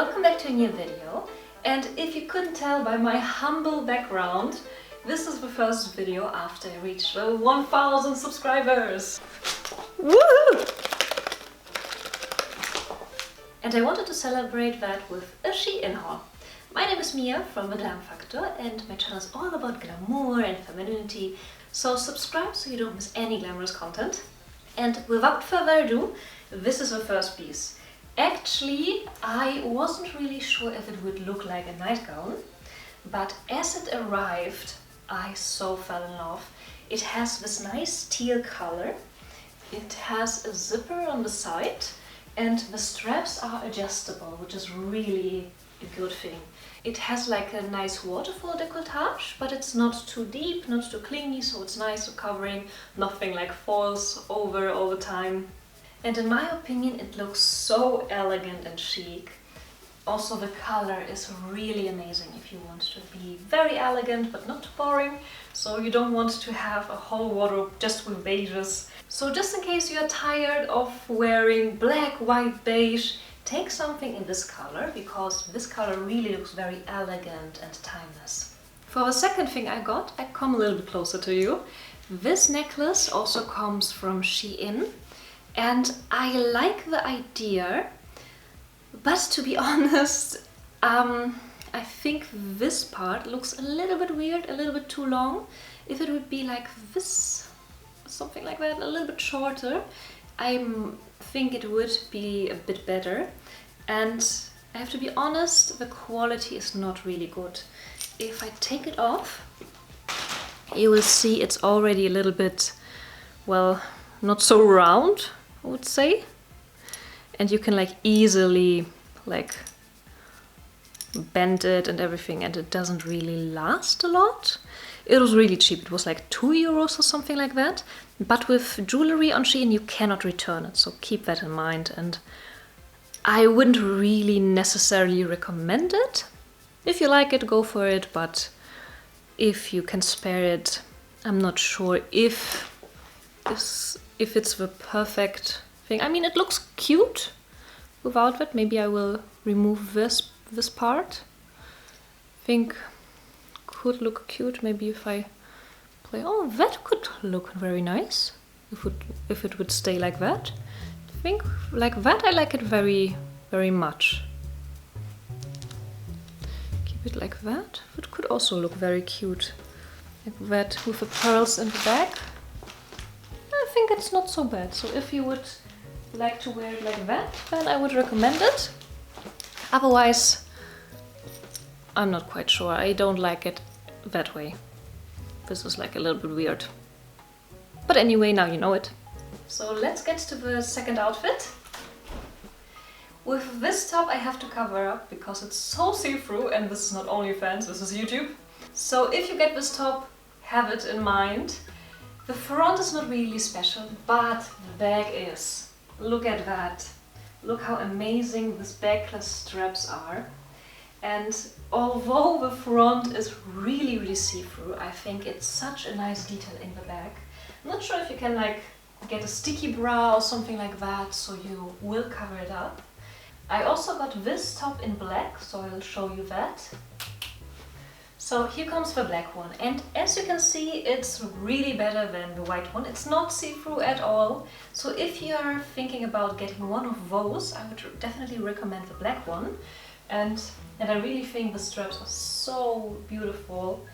Welcome back to a new video, and if you couldn't tell by my humble background, this is the first video after I reached 1000 subscribers! Woohoo! And I wanted to celebrate that with a Shein haul. My name is Mia from the Glam Factor, and my channel is all about glamour and femininity, so subscribe so you don't miss any glamorous content. And without further ado, this is the first piece. Actually, I wasn't really sure if it would look like a nightgown, but as it arrived, I so fell in love. It has this nice teal color, it has a zipper on the side, and the straps are adjustable, which is really a good thing. It has like a nice waterfall decolletage, but it's not too deep, not too clingy, so it's nice covering, nothing like falls over all the time. And in my opinion, it looks so elegant and chic. Also, the color is really amazing if you want to be very elegant but not too boring. So you don't want to have a whole wardrobe just with beiges. So just in case you're tired of wearing black, white, beige, take something in this color, because this color really looks very elegant and timeless. For the second thing I got, I come a little bit closer to you. This necklace also comes from Shein. And I like the idea, but to be honest, I think this part looks a little bit weird, a little bit too long. If it would be like this, something like that, a little bit shorter, I think it would be a bit better. And I have to be honest, the quality is not really good. If I take it off, you will see it's already a little bit, well, not so round, I would say, and you can like easily like bend it and everything, and it doesn't really last a lot. It was really cheap, it was like €2 or something like that, but with jewelry on Shein you cannot return it, so keep that in mind. And I wouldn't really necessarily recommend it. If you like it, go for it, but if you can spare it, I'm not sure if it's the perfect thing. I mean, it looks cute without it. Maybe I will remove this part. I think could look cute maybe if I play. Oh, that could look very nice if it would stay like that. I think like that I like it very, very much. Keep it like that. It could also look very cute, like that with the pearls in the back. I think it's not so bad. So if you would like to wear it like that, then I would recommend it. Otherwise, I'm not quite sure. I don't like it that way. This is like a little bit weird. But anyway, now you know it. So let's get to the second outfit. With this top I have to cover up because it's so see-through, and this is not OnlyFans, this is YouTube. So if you get this top, have it in mind. The front is not really special, but the back is. Look at that. Look how amazing these backless straps are. And although the front is really, really see-through, I think it's such a nice detail in the back. I'm not sure if you can like get a sticky bra or something like that, so you will cover it up. I also got this top in black, so I will show you that. So here comes the black one, and as you can see, it's really better than the white one. It's not see-through at all. So if you are thinking about getting one of those, I would definitely recommend the black one. And I really think the straps are so beautiful.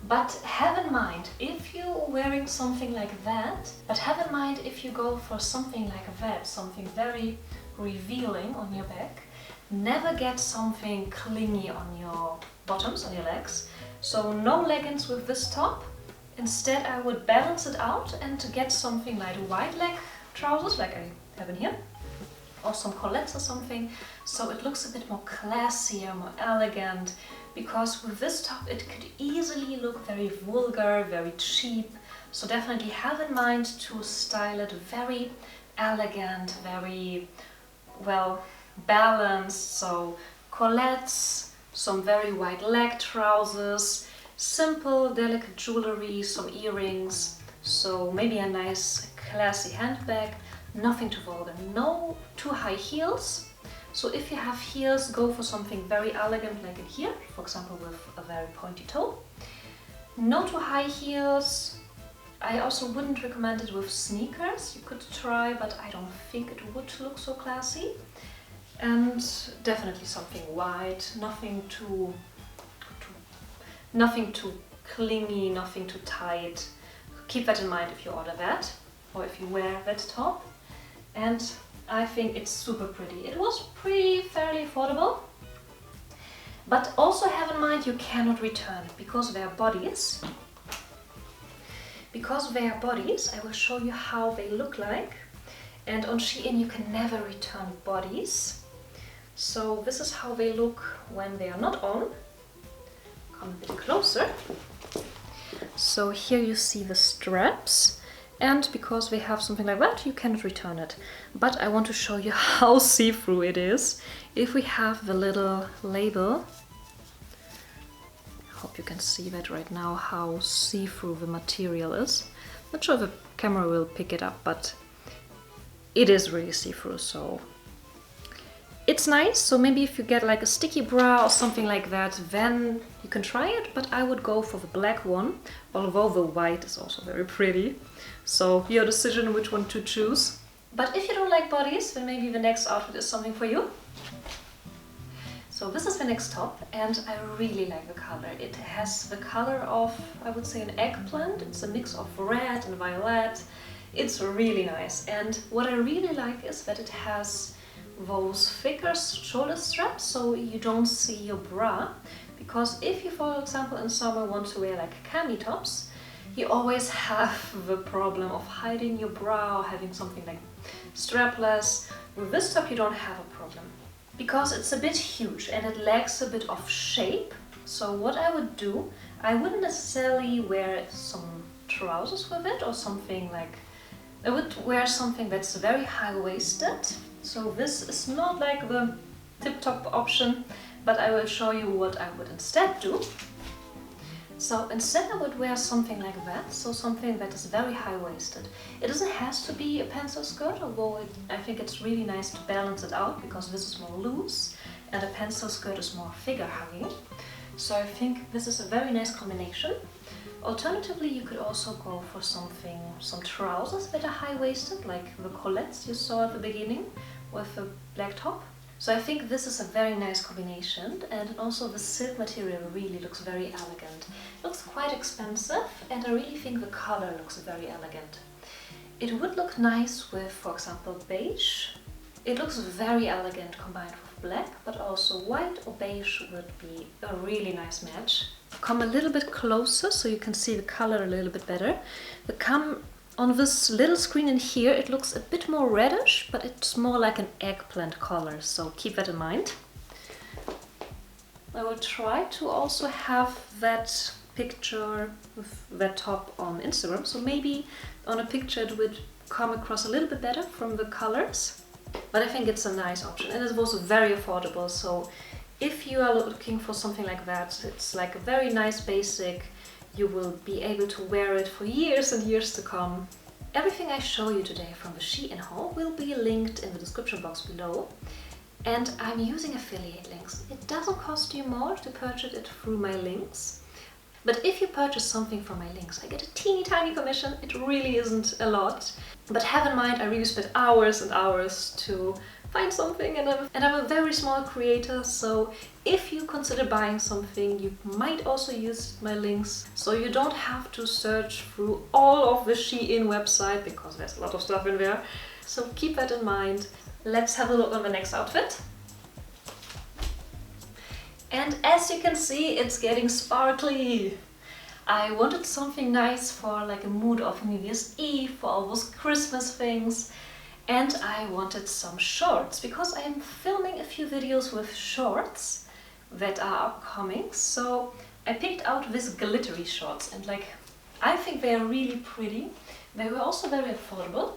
But have in mind, if you're wearing something like that, have in mind if you go for something like that, something very revealing on your back, never get something clingy on your bottoms, on your legs. So no leggings with this top. Instead I would balance it out and get something like wide leg trousers, like I have in here, or some collares or something, so it looks a bit more classier, more elegant, because with this top it could easily look very vulgar, very cheap. So definitely have in mind to style it very elegant, very, well, balanced. So collares, some very wide leg trousers, simple delicate jewelry, some earrings, so maybe a nice classy handbag, nothing too vulgar, no too high heels, So if you have heels, go for something very elegant like in here, for example with a very pointy toe. No too high heels. I also wouldn't recommend it with sneakers. You could try, but I don't think it would look so classy. And definitely something wide, nothing too clingy, nothing too tight. Keep that in mind if you order that or if you wear that top. And I think it's super pretty. It was fairly affordable. But also have in mind you cannot return because they are bodies. Because they are bodies, I will show you how they look like. And on Shein you can never return bodies. So this is how they look when they are not on. Come a bit closer. So here you see the straps. And because they have something like that, you cannot return it. But I want to show you how see-through it is. If we have the little label, I hope you can see that right now, how see-through the material is. Not sure if the camera will pick it up, but it is really see-through, so it's nice. So maybe if you get like a sticky bra or something like that, then you can try it, but I would go for the black one, although the white is also very pretty. So your decision which one to choose. But if you don't like bodies, then maybe the next outfit is something for you. So this is the next top, and I really like the color. It has the color of, I would say, an eggplant. It's a mix of red and violet. It's really nice. And what I really like is that it has those thicker shoulder straps, so you don't see your bra. Because if you, for example, in summer want to wear like cami tops, you always have the problem of hiding your bra or having something like strapless. With this top you don't have a problem. Because it's a bit huge and it lacks a bit of shape. So what I would do, I wouldn't necessarily wear some trousers with it or something like... I would wear something that's very high-waisted. So this is not like the tip-top option, but I will show you what I would instead do. So instead I would wear something like that, so something that is very high-waisted. It doesn't have to be a pencil skirt, although I think it's really nice to balance it out, because this is more loose and a pencil skirt is more figure-hugging. So I think this is a very nice combination. Alternatively, you could also go for some trousers that are high-waisted, like the colettes you saw at the beginning with the black top. So I think this is a very nice combination, and also the silk material really looks very elegant. It looks quite expensive, and I really think the color looks very elegant. It would look nice with, for example, beige. It looks very elegant combined with black, but also white or beige would be a really nice match. Come a little bit closer so you can see the color a little bit better. On this little screen in here, it looks a bit more reddish, but it's more like an eggplant color, so keep that in mind. I will try to also have that picture with that top on Instagram, so maybe on a picture it would come across a little bit better from the colors. But I think it's a nice option, and it's also very affordable, so if you are looking for something like that, it's like a very nice basic. You will be able to wear it for years and years to come. Everything I show you today from the Shein haul will be linked in the description box below. And I'm using affiliate links. It doesn't cost you more to purchase it through my links. But if you purchase something from my links, I get a teeny tiny commission. It really isn't a lot. But have in mind, I really spent hours and hours to find something, and I'm a very small creator, so if you consider buying something, you might also use my links, so you don't have to search through all of the Shein website, because there's a lot of stuff in there. So keep that in mind. Let's have a look on the next outfit. And as you can see, it's getting sparkly. I wanted something nice for like a mood of New Year's Eve, for all those Christmas things. And I wanted some shorts, because I am filming a few videos with shorts that are upcoming. So I picked out these glittery shorts, and like, I think they are really pretty. They were also very affordable,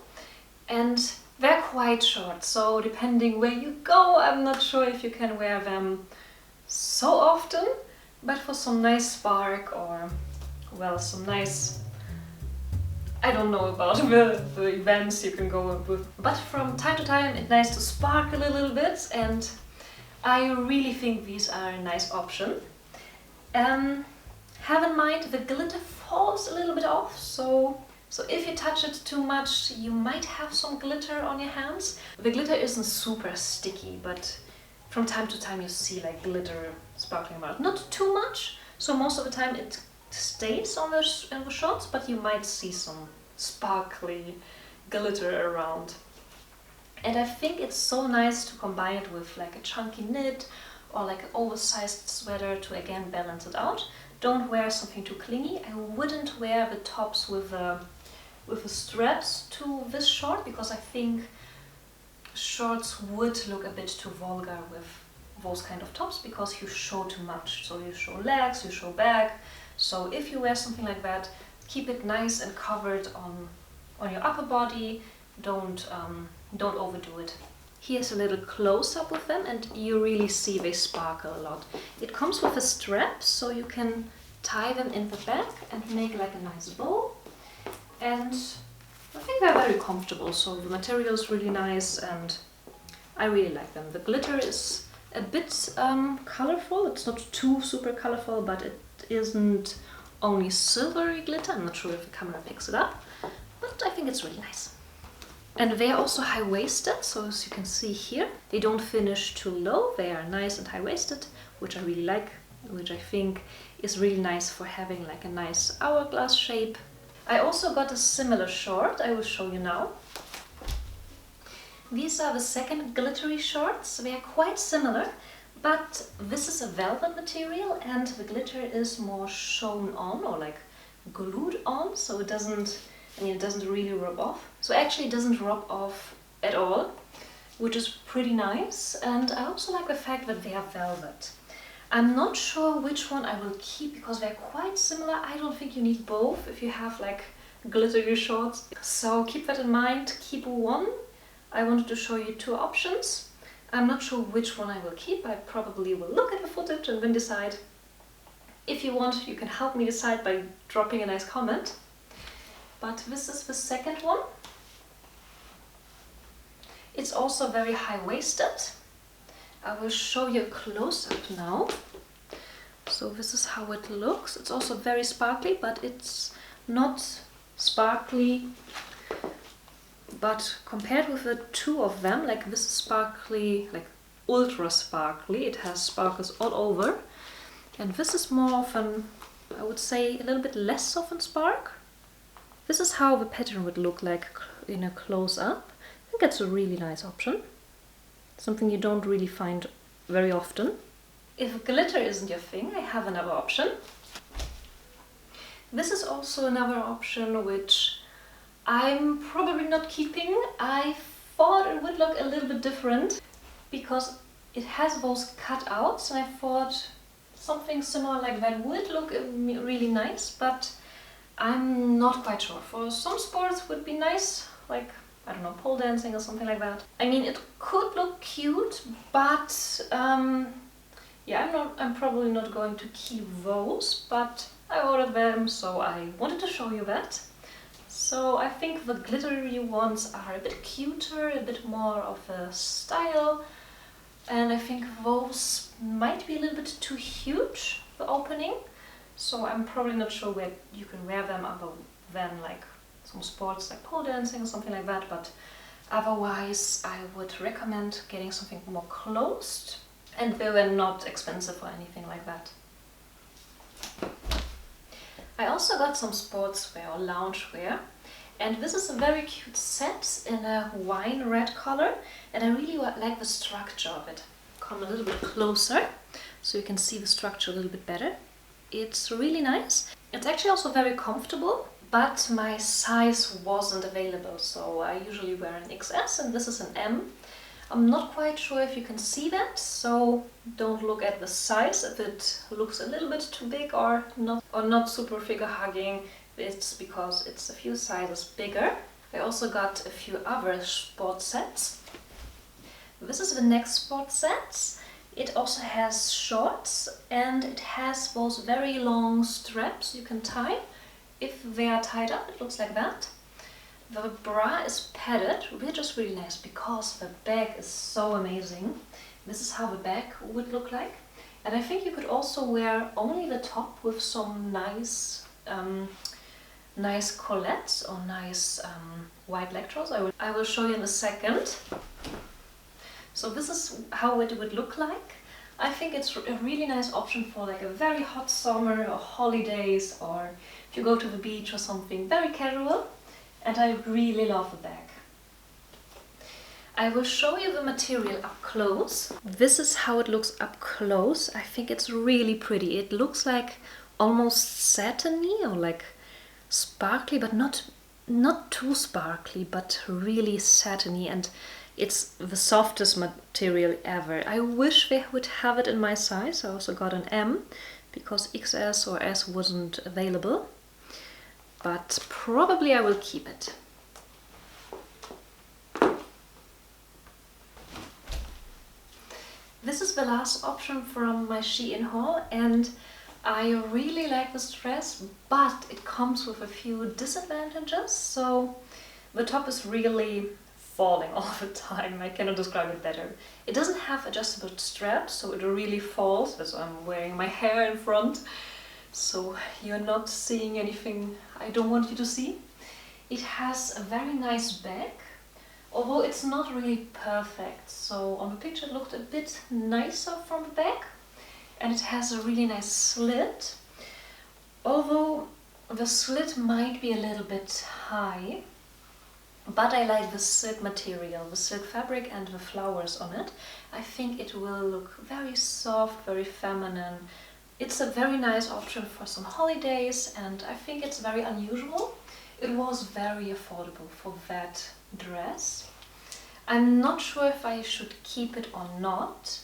and they're quite short. So depending where you go, I'm not sure if you can wear them so often, but for some nice spark or, well, some nice... I don't know about the events you can go with, but from time to time it's nice to sparkle a little bit, and I really think these are a nice option. Have in mind the glitter falls a little bit off, so if you touch it too much you might have some glitter on your hands. The glitter isn't super sticky, but from time to time you see like glitter sparkling about. Not too much, so most of the time it stays on the shorts, but you might see some sparkly glitter around. And I think it's so nice to combine it with like a chunky knit or like an oversized sweater to again balance it out. Don't wear something too clingy. I wouldn't wear the tops with the straps to this short, because I think shorts would look a bit too vulgar with those kind of tops, because you show too much. So you show legs, you show back. So if you wear something like that, keep it nice and covered on your upper body. Don't overdo it. Here's a little close-up with them, and you really see they sparkle a lot. It comes with a strap, so you can tie them in the back and make like a nice bow. And I think they're very comfortable, so the material is really nice and I really like them. The glitter is a bit colorful. It's not too super colorful, but it isn't only silvery glitter. I'm not sure if the camera picks it up, but I think it's really nice. And they are also high-waisted, so as you can see here, they don't finish too low. They are nice and high-waisted, which I really like, which I think is really nice for having like a nice hourglass shape. I also got a similar short, I will show you now. These are the second glittery shorts. They are quite similar, but this is a velvet material and the glitter is more shown on or like glued on, so it doesn't really rub off. So actually it doesn't rub off at all, which is pretty nice. And I also like the fact that they are velvet. I'm not sure which one I will keep because they're quite similar. I don't think you need both if you have like glittery shorts. So keep that in mind, keep one. I wanted to show you two options. I'm not sure which one I will keep. I probably will look at the footage and then decide. If you want, you can help me decide by dropping a nice comment. But this is the second one. It's also very high-waisted. I will show you a close-up now. So this is how it looks. It's also very sparkly, but it's not sparkly. But compared with the two of them, like this is sparkly, like ultra sparkly. It has sparkles all over. And this is more often, I would say, a little bit less often spark. This is how the pattern would look like in a close-up. I think that's a really nice option. Something you don't really find very often. If glitter isn't your thing, I have another option. This is also another option which I'm probably not keeping. I thought it would look a little bit different because it has those cutouts, and I thought something similar like that would look really nice, but I'm not quite sure. For some sports would be nice, like, I don't know, pole dancing or something like that. I mean, it could look cute, but yeah, I'm probably not going to keep those, but I ordered them, so I wanted to show you that. So I think the glittery ones are a bit cuter, a bit more of a style, and I think those might be a little bit too huge, the opening. So I'm probably not sure where you can wear them other than like some sports like pole dancing or something like that, but otherwise I would recommend getting something more closed, and they were not expensive or anything like that. I also got some sportswear or loungewear, and this is a very cute set in a wine red color, and I really like the structure of it. Come a little bit closer so you can see the structure a little bit better. It's really nice. It's actually also very comfortable, but my size wasn't available, so I usually wear an XS and this is an M. I'm not quite sure if you can see that, so don't look at the size. If it looks a little bit too big or not super figure hugging, it's because it's a few sizes bigger. I also got a few other sport sets. This is the next sport set. It also has shorts and it has those very long straps you can tie. If they are tied up, it looks like that. The bra is padded, which is really nice because the bag is so amazing. This is how the bag would look like. And I think you could also wear only the top with some nice nice collares or nice white lectures. I will show you in a second. So this is how it would look like. I think it's a really nice option for like a very hot summer or holidays, or if you go to the beach or something, very casual. And I really love the bag. I will show you the material up close. This is how it looks up close. I think it's really pretty. It looks like almost satiny or like sparkly, but not too sparkly, but really satiny, and it's the softest material ever. I wish they would have it in my size. I also got an M because XS or S wasn't available, but probably I will keep it. This is the last option from my Shein haul, and I really like this dress, but it comes with a few disadvantages. So the top is really falling all the time. I cannot describe it better. It doesn't have adjustable straps, so it really falls. So I'm wearing my hair in front, so you're not seeing anything I don't want you to see. It has a very nice bag, although it's not really perfect. So on the picture it looked a bit nicer from the back, and it has a really nice slit, although the slit might be a little bit high. But I like the silk material, the silk fabric and the flowers on it. I think it will look very soft, very feminine. It's a very nice option for some holidays, and I think it's very unusual. It was very affordable for that dress. I'm not sure if I should keep it or not.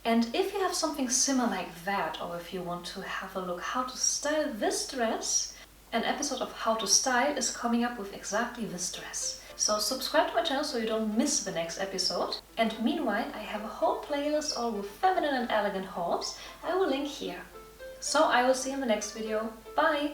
And if you have something similar like that, or if you want to have a look how to style this dress, an episode of How to Style is coming up with exactly this dress. So subscribe to my channel so you don't miss the next episode. And meanwhile, I have a whole playlist all with feminine and elegant hauls. I will link here. So I will see you in the next video. Bye!